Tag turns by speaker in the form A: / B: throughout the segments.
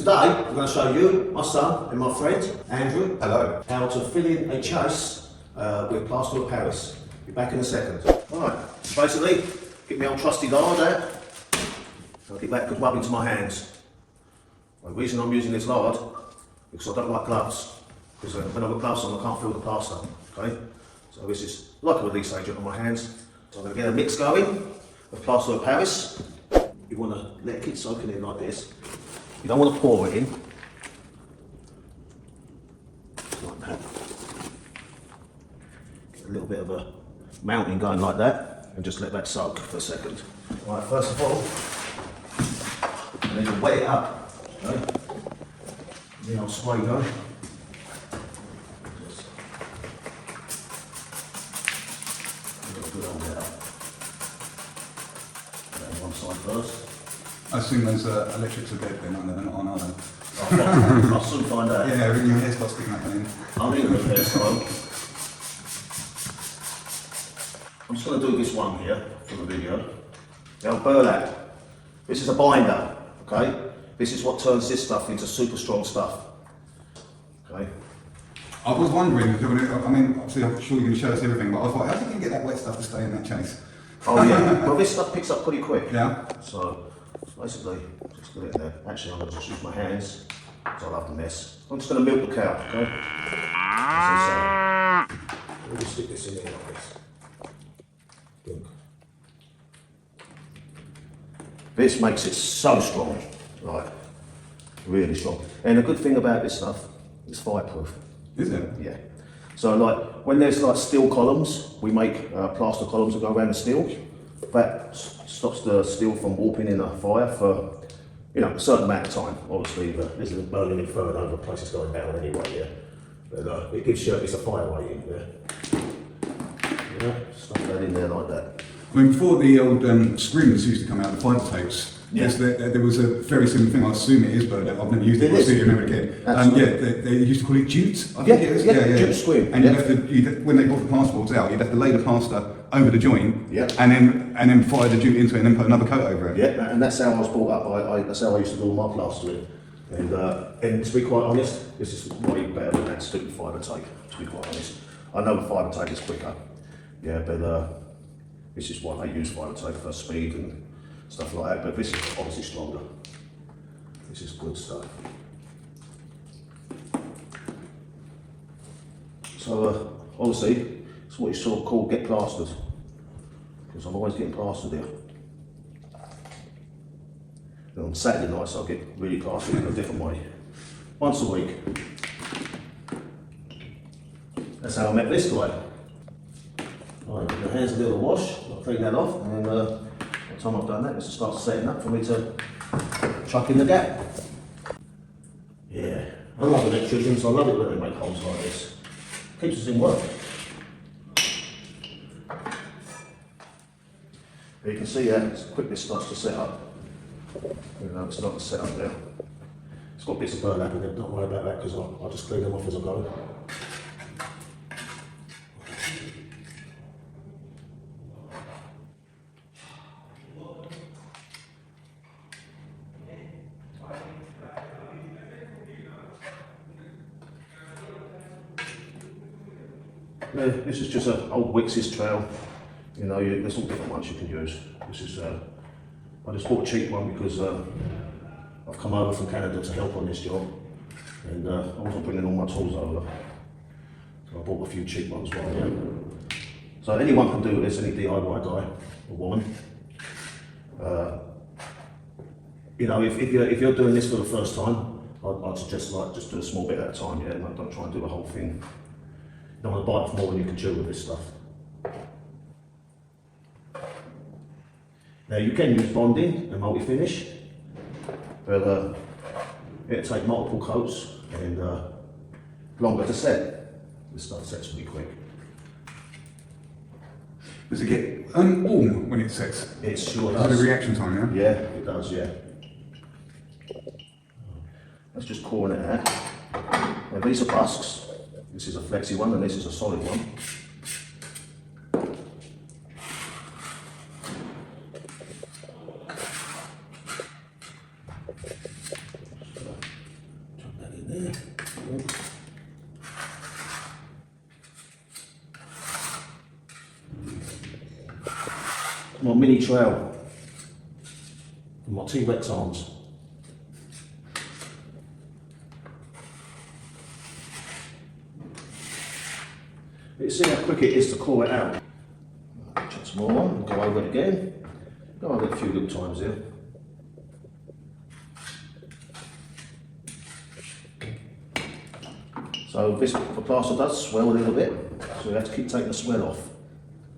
A: Today, I'm going to show you, my son and my friend, Andrew,
B: Hello.
A: how to fill in a chase with Plaster of Paris. Be back in a second. Alright, basically, get my old trusty lard out. I'll get that good rub into my hands. The reason I'm using this lard, because I don't like gloves. Because when I've got gloves on, I can't feel the plaster. Okay? So this is like a release agent on my hands. So I'm going to get a mix going of Plaster of Paris. You want to let it keep soaking in like this. You don't want to pour it in. Like that. Get a little bit of a mounting going like that, and just let that soak for a second. Right, first of all, I need to wet it up. Okay? Then I'll spray going. Good old wet up. Put that on one side first.
B: I assume those electrics are dead then, they're not on, are they?
A: I'll soon find out.
B: Yeah, really, your hair's got sticking up in.
A: I'm in the hairstyle. I'm just going to do this one here for the video. Now, burlap. This is a binder, okay? This is what turns this stuff into super strong stuff. Okay?
B: I was wondering, I mean, obviously I'm sure you're going to show us everything, but I was like, how's he going to get that wet stuff to stay in that chase?
A: Oh yeah, well this stuff picks up pretty quick.
B: Yeah.
A: So, basically, just put it in there. Actually, I'm going to just use my hands, because I love the mess. I'm just going to milk the cow, okay? Let me stick this in there like this. Look. This makes it so strong, right? Really strong. And the good thing about this stuff, it's fireproof.
B: Is it?
A: Yeah. So like, when there's like steel columns, we make plaster columns that go around the steel. That stops the steel from warping in a fire for, you know, a certain amount of time. Obviously, this is a burning inferno, the place is going down anyway, yeah. But it gives you, it's a fire way in there. Yeah, stuff that in there like that.
B: I mean, before the old screens used to come out, the fibre tapes,
A: Yeah.
B: yes, there was a very similar thing. I assume it is burlap. I've never used it.
A: It
B: I'll
A: is.
B: see it never again. Yeah, they used to call it jute. I think it is.
A: jute screen.
B: And
A: Yeah.
B: you'd have to, when they brought the plasterboards out, you'd have to lay the plaster over the joint,
A: Yeah.
B: and then fire the jute into it, and then put another coat over it.
A: Yeah, and that's how I was brought up. That's how I used to do all my plastering. And to be quite honest, this is way better than that stupid fibre tape, to be quite honest. I know the fibre tape is quicker, yeah, but this is why they use fibre tape for speed and stuff like that, but this is obviously stronger. This is good stuff. So obviously, it's what you sort of call get plastered, because I'm always getting plastered here. And on Saturday nights I'll get really plastered in a different way. Once a week. That's how I met this guy. Right, the hands a little wash, I'll clean that off, and by the time I've done that, this will start setting up for me to chuck in the gap. Yeah, I love electricians, I love it when they make holes like this. Keeps us in work. But you can see how quick this starts to set up. You know, it's not set up there. It's got bits of burlap in it, don't worry about that because I'll just clean them off as I go. Yeah, this is just an old Wix's trowel. You know, there's all different ones you can use. This is, I just bought a cheap one because I've come over from Canada to help on this job, and I wasn't bringing all my tools over, so I bought a few cheap ones while here. So anyone can do this, any DIY guy or woman. You know, if you're doing this for the first time, I'd suggest like just do a small bit at a time. Yeah, don't try and do the whole thing. You don't want to bite off more than you can chew with this stuff. Now you can use bonding and multi-finish, but it'll take multiple coats and longer to set. This stuff sets pretty quick.
B: Does it get warm when it sets?
A: It sure
B: Is it
A: does.
B: a reaction time, yeah?
A: Yeah, it does, yeah. Let's just coring it out. Now these are busks. This is a flexi one and this is a solid one. there. My mini trowel. My T-Rex arms. You see how quick it is to claw it out. Chuck some more on, go over it again. Go over it a few little times here. So this for plaster does swell a little bit, so we have to keep taking the swell off.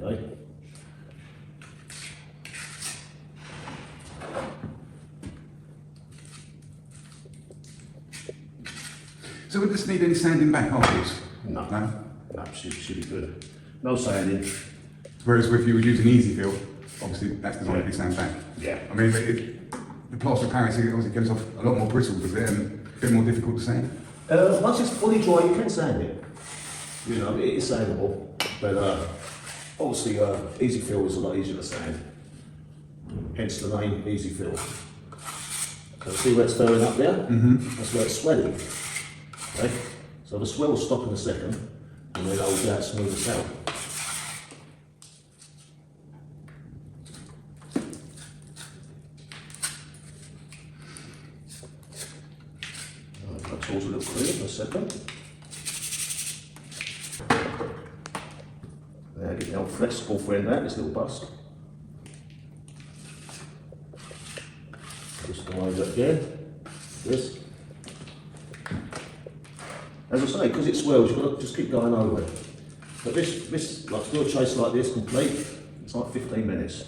A: Okay.
B: So would this need any sanding back afterwards?
A: No.
B: No?
A: No, should be good. No sanding.
B: Whereas if you were using easy fill, obviously that's designed to be sanded back.
A: Yeah.
B: I mean, the plaster of Paris obviously gives off a lot more bristles, does it, and a bit more difficult to sand.
A: Once it's fully dry, you can sand it. You know, it is sandable, but obviously easy fill is a lot easier to sand. Hence the name easy fill. So see where it's filling up there? Mm-hmm. That's where it's swelling. Okay? So the swell will stop in a second, and then I'll get smooth as out. I'll towards a little clean for a second. There, get the old flexible friend out, this little bust. Just go over it again. This. As I say, because it swells, you've got to just keep going over it. But this, like to do a chase like this complete, it's like 15 minutes.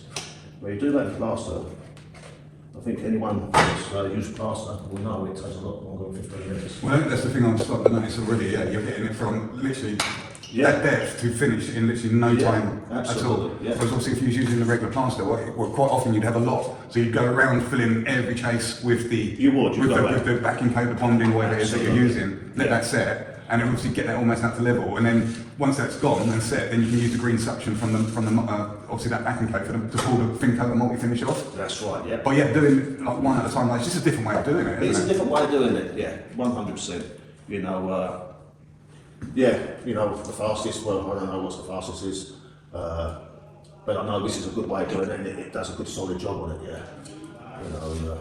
A: When you do that in plaster, I think anyone who's used plaster will know it takes a lot longer than 15 minutes.
B: Well, I think that's the thing I'm starting to notice already, yeah, you're getting it from literally that depth to finish in literally no time at all.
A: Yeah.
B: Whereas obviously if you was using the regular plaster, well, quite often you'd have a lot. So you'd go around filling every chase with the with the backing paper bonding, whatever it is that you're using, let that set, and then obviously get that almost out to level. And then once that's gone and set, then you can use the green suction from the obviously that backing coat to pull the thin coat and multi-finish off.
A: That's right, yeah.
B: But yeah, doing like one at a time, like, it's just a different way of doing it.
A: It's
B: isn't
A: a different way of doing it, yeah, 100%. You know, yeah, you know, the fastest, well, I don't know what the fastest is, but I know this is a good way of doing it, and it does a good solid job on it, yeah. You know,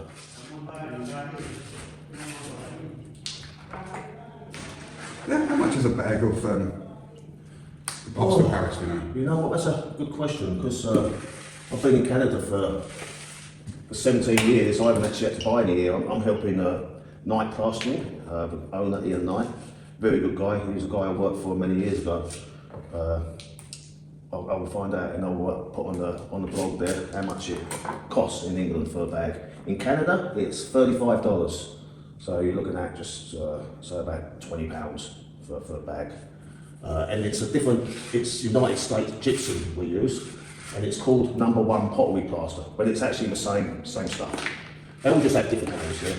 B: yeah, how much is a bag of Plaster of Paris, you know?
A: You know what, that's a good question, because I've been in Canada for 17 years. I haven't actually had to buy any here. I'm helping Night Plastering, the owner Ian Knight. Very good guy. He was a guy I worked for many years ago. I will find out and I'll put on the blog there how much it costs in England for a bag. In Canada, it's $35. So you're looking at just so about £20 for a bag. And it's it's United States gypsum we use, and it's called #1 pottery plaster, but it's actually the same stuff. They all just have different names, yeah.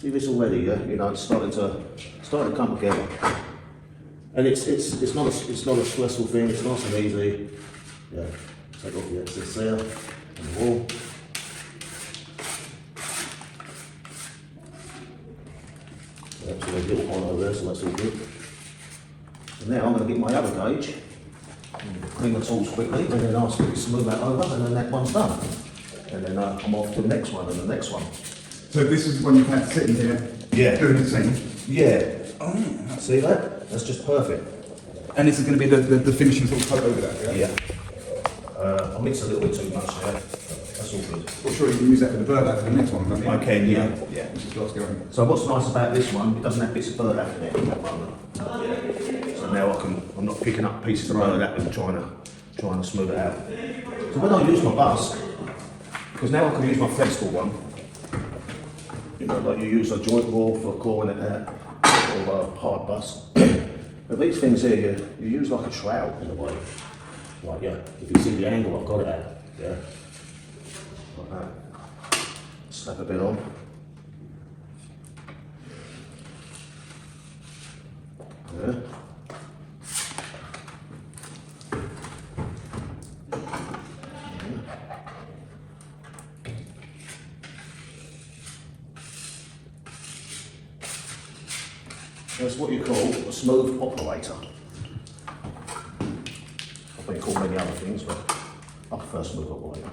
A: See this already, yeah? You know, it's starting to come together. And it's not a stressful thing, it's nice and easy. Yeah, take off the excess there, on the wall. That's a little hole over there, so that's all good. And now I'm going to get my other gauge, clean the tools quickly, and then ask it to smooth that over, and then that one's done. And then I'm off to the next one and the next one.
B: So this is when you've had sitting here, doing the same?
A: Yeah. Oh, see that? That's just perfect.
B: And this is going to be the finishing sort of coat over that, yeah?
A: Yeah. I mix a little bit too much there. That's all good.
B: Well, sure, you can use that for the burlap for the next one, can't you?
A: I can, yeah.
B: Which is lots going.
A: So what's nice about this one, it doesn't have bits of burlap in it at the moment. So now I'm not picking up pieces of burlap and trying to smooth it out. So when I use my busk, because now I can use my flexible one, you know, like you use a joint ball for clawing it out, or a hard busk. But these things here, you use like a trowel in a way. Like, yeah, if you see the angle I've got it at, yeah. Like that. Slap a bit on. Yeah. That's what you call a smooth operator. I've been called many other things, but I prefer smooth operator.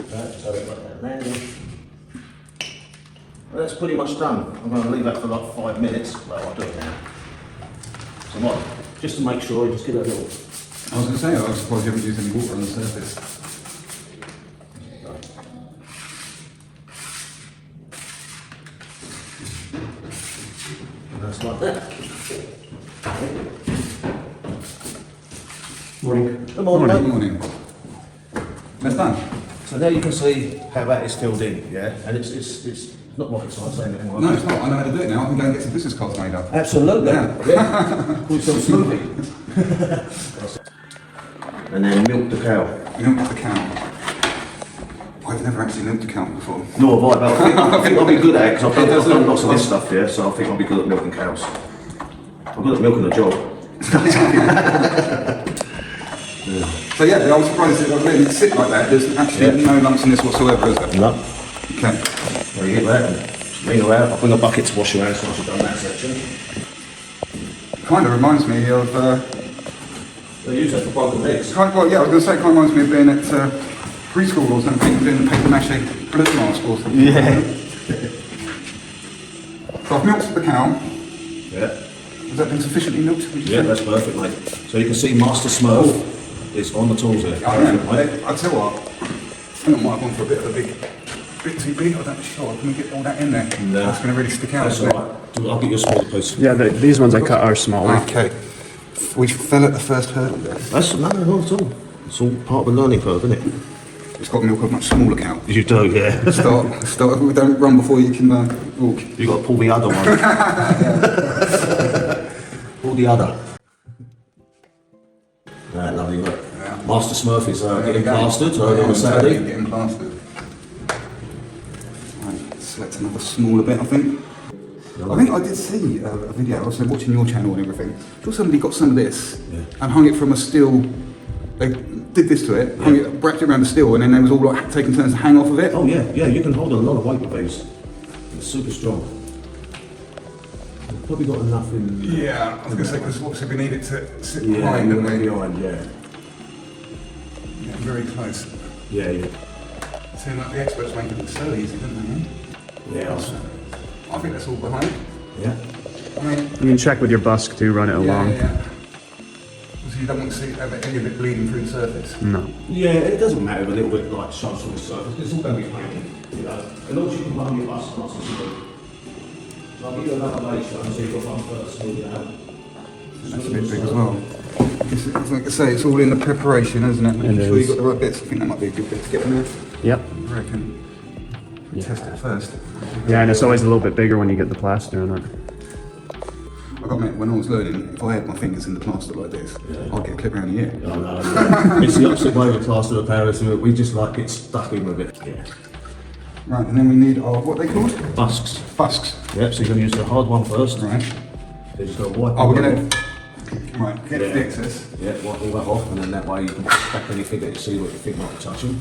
A: So like that landing. Well, that's pretty much done. I'm going to leave that for like 5 minutes, but I'll do it now. So what? Just to make sure, just give it a little.
B: I was going to say, I was surprised you haven't used any water on the surface.
A: Just like that.
B: Morning.
A: Good morning, mate.
B: Good morning. That's done.
A: So now you can see how that is filled in, yeah? And it's not rocket science saying anything like
B: No,
A: that.
B: it's not. I know how to do it now. I can go and get some business cards made up.
A: Absolutely.
B: Yeah.
A: Call yourself smoothie. And then milk the cow.
B: Milk the cow. I've never actually milked a cow before.
A: Nor have I, but I think I'll be good at it because I've done lots of this stuff, yeah? So I think I'll be good at milking cows. I'm good at milking a job.
B: So yeah, I was surprised that it didn't sit like that. There's actually no lumps in this whatsoever, is there?
A: No.
B: Okay.
A: Well, you get that and lean her out. I'll bring a bucket to wash your hands once you've done that section.
B: Kind of reminds me of...
A: They use that for broken legs.
B: well, yeah, I was going to say, it kind of reminds me of being at preschool or something, doing the paper mache balloon mask or something.
A: Yeah.
B: So I've milked the cow.
A: Yeah.
B: Has that been sufficiently milked?
A: Yeah, that's perfect, mate. So you can see Master Smurf is on the tools there.
B: I know, mate. I'll tell you what, I think I might have gone for a bit of a bit too big. I'm not sure. Can we get all that in there?
A: No.
B: That's going to really stick out.
A: That's alright. I'll get you a smaller piece.
C: Yeah, these ones I cut are smaller.
B: Okay. We fell at the first hurdle there.
A: That's not at all. It's all part of the learning curve, isn't it?
B: It's got to milk a much smaller cow.
A: You do, yeah.
B: Start. We don't run before you can walk.
A: You've got to pull the other one. Pull the other. Right, lovely look.
B: Yeah.
A: Master Smurf is getting plastered on a Saturday.
B: Getting plastered. Right, select another smaller bit, I think. I think I did see a video, I was watching your channel and everything. I thought somebody got some of this and hung it from a steel. They did this to it, hung it, wrapped it around the steel, and then they was all like taking turns to hang off of it.
A: Oh yeah, you can hold a lot of weight with these. It's super strong. You've probably got enough in.
B: Yeah, I was going to say, because obviously we need it to sit
A: Yeah,
B: behind, don't we?
A: behind, yeah.
B: Yeah, very close.
A: Yeah.
B: Seemed like the experts make it look so easy, didn't they?
A: Yeah.
B: I think that's all behind.
A: Yeah.
B: I mean,
C: You can check with your busk to run it along.
B: yeah. So you don't want to see any of it bleeding through the surface.
C: No.
A: Yeah, it doesn't matter if a little bit like shows on the surface. It's all going to be painted, you know. As long as you can run your bus nice and smooth. So I'll give you another later so you've got one first smooth it out.
B: That's a bit big as well. It's like I say, it's all in the preparation, isn't it? Making sure you've got the right bits. I think that might be a good bit to get in there.
C: Yep.
B: I reckon. Test it first.
C: Yeah, and it's always a little bit bigger when you get the plaster on it.
B: I got to admit, when I was learning, if I had my fingers in the plaster like this, I'd get a clip around the ear.
A: Oh, no. It's the opposite way with Plaster of Paris. We just like get stuck in with it. Yeah.
B: Right, and then we need our, what are they called?
A: Busks.
B: Busks.
A: Yep, so you're going to use the hard one first.
B: Right.
A: So you're just going to wipe
B: Oh, we're
A: all
B: going
A: that
B: to, right, get the excess.
A: Yeah, wipe all that off, and then that way you can push back anything that you see what you think might be touching.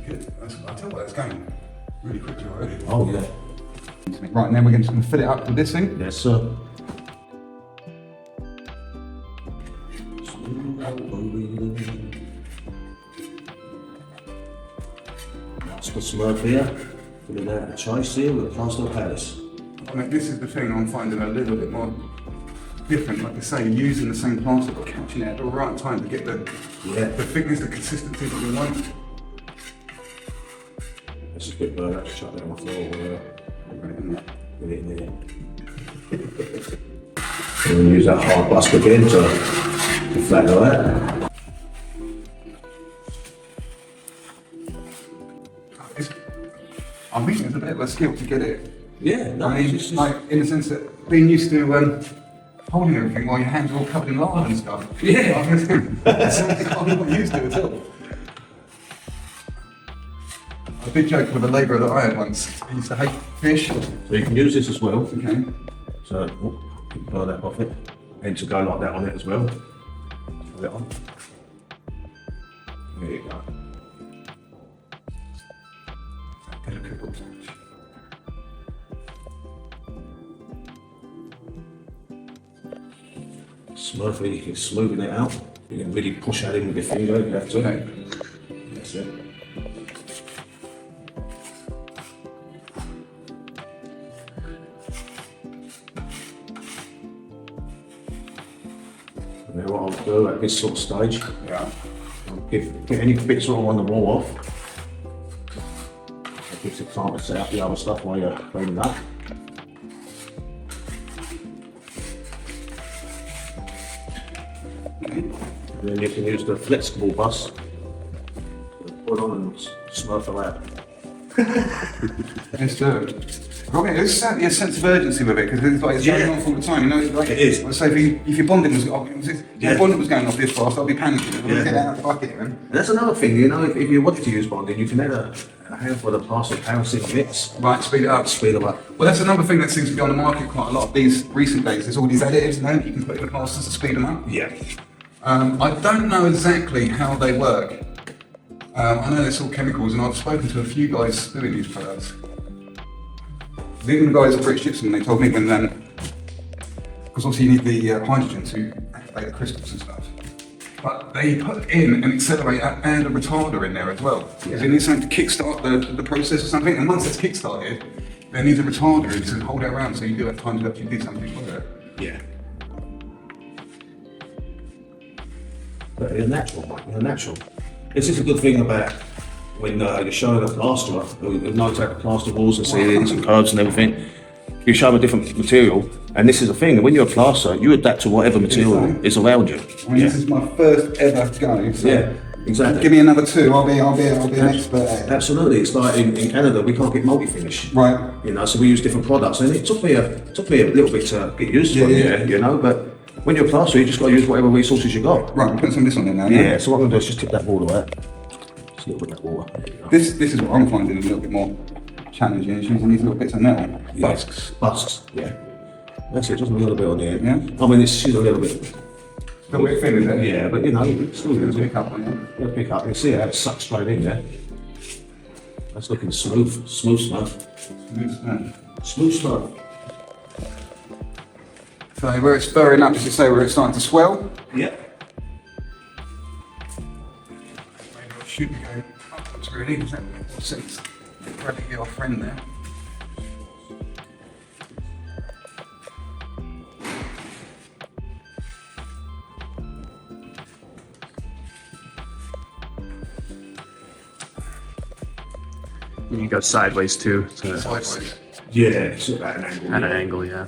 B: Good. I tell you what, it's going really quickly already.
A: Oh, yeah.
B: Right, and then we're just going to fill it up with this thing.
A: Yes, sir. Let's put some earth here. Filling out the chase here with Plaster of Paris.
B: I mean, this is the thing I'm finding a little bit more different. Like I say, using the same plaster but catching it at the right time to get the thickness, the consistency that we want.
A: Let's just get Burlap to chuck that on the floor. Get it in there. And then use that hard busk again to flatten that.
B: I'm thinking it's a bit of a skill to get it.
A: Yeah, no,
B: I mean,
A: it's just
B: like in the sense that being used to holding everything while your hands are all covered in lard and stuff.
A: Yeah.
B: I'm not used to it at all. I did joke with a labourer that I had once. He used to hate fish.
A: So you can use this as well.
B: Okay.
A: So, burn that off it. And to go like that on it as well. Put it on. There you go. Smoothing it out. You can really push that in with your finger if you have to.
B: Okay.
A: That's it. And then what I'll do at this sort of stage,
B: Yeah.
A: I'll get any bits sort of on the wall off. It gives it time to set up the other stuff while you're cleaning up. And then you can use the flexible bus to put on and smooth it out.
B: Let's do it. Okay, there's certainly a sense of urgency with it because it's like it's going off all the time. You know, like
A: It is.
B: Let's say if your bonding was your bonding was going off this fast, I'd be panicking. I'd get out of the bucket, man.
A: And that's another thing, you know, if you wanted to use bonding, you can add a handful of Plaster of Paris in the mix.
B: Right, speed it up.
A: Speed them up.
B: Well, that's another thing that seems to be on the market quite a lot of these recent days. There's all these additives now you can put in the plasters to speed them up.
A: Yeah.
B: I don't know exactly how they work. I know it's all chemicals, and I've spoken to a few guys doing these products. Even the guys at British Gypsum, they told me when because obviously you need the hydrogen to activate the crystals and stuff. But they put in an accelerator and a retarder in there as well. Because it needs something to kickstart the process or something. And once it's kickstarted, there needs a retarder to hold it around so you do have time to actually do something with it.
A: Yeah. But it's natural, mate. It's natural. This is a good thing about when you're showing a plasterer who knows how to plaster walls and ceilings and curbs and everything. You show them a different material, and this is the thing. When you're a plasterer, you adapt to whatever material is around you.
B: I mean, this is my first ever go. So
A: Yeah, exactly.
B: give me another two. I'll be an expert at it.
A: Absolutely. It's like in Canada, we can't get multi-finish.
B: Right.
A: You know, so we use different products, and it took me a little bit to get used to it. You know, but when you're a plasterer, you just got to use whatever resources you got.
B: Right, I'm putting some of this on there now.
A: Yeah. So what I'm going to do is just tip that water out. Just a little bit of that water.
B: This is what I'm finding a little bit more challenging, is using these little bits of metal.
A: Busks. Busks. Yeah. That's it. Just a little bit on the end.
B: Yeah.
A: I mean, it's a little bit.
B: A little bit thin, is it?
A: Yeah, but you know, it's still going to
B: Pick up on it.
A: It'll pick up. You see how it sucks straight in there. That's looking smooth. Smooth.
B: So where it's furring up, as you say, where it's starting to swell.
A: Yeah.
B: Maybe I should be going upwards really, because that makes sense. Grabbing your friend there.
C: You go sideways too. So
B: Sideways.
A: Yeah, it's at an angle.
C: at an angle, yeah.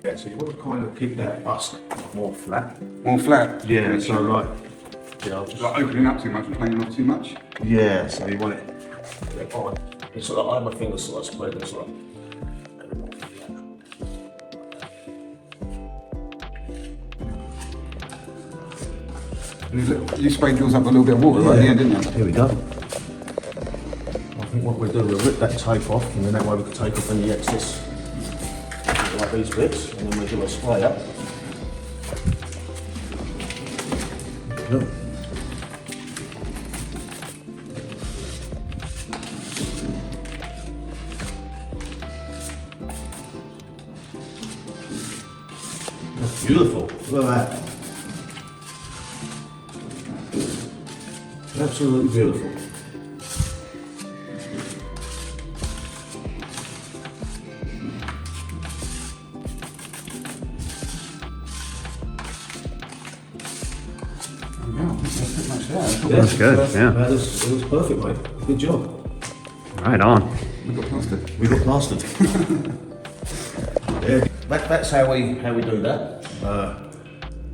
A: Yeah, so you want to kind of keep that busk more flat.
B: More flat.
A: Yeah, so like, yeah, I'll just,
B: Like opening up too much and playing off too much.
A: yeah, so you want it, it's sort of, I have my fingers sort of spread this way.
B: You sprayed yours up with a little bit of water right at the end, didn't you?
A: Here we go. I think what we'll do, we'll rip that tape off, and then that way we can take off any excess, like these bits, and then we'll do a spray up. Look. That's beautiful. Look at that. Absolutely beautiful.
C: That's good, yeah.
A: It was perfect, mate. Good job.
C: Right on.
B: We got plastered.
A: We got plastered. Yeah, that's how we do that.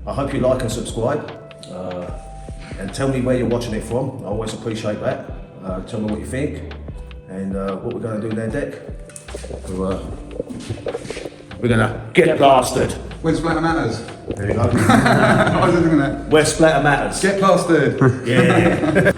A: I hope you like and subscribe. And tell me where you're watching it from. I always appreciate that. Tell me what you think. And what we're going to do there, Dick. We're going to get plastered.
B: Where's Splatter Matters?
A: There you go.
B: I was looking at that.
A: Where splatter matters.
B: Get plastered.
A: Yeah.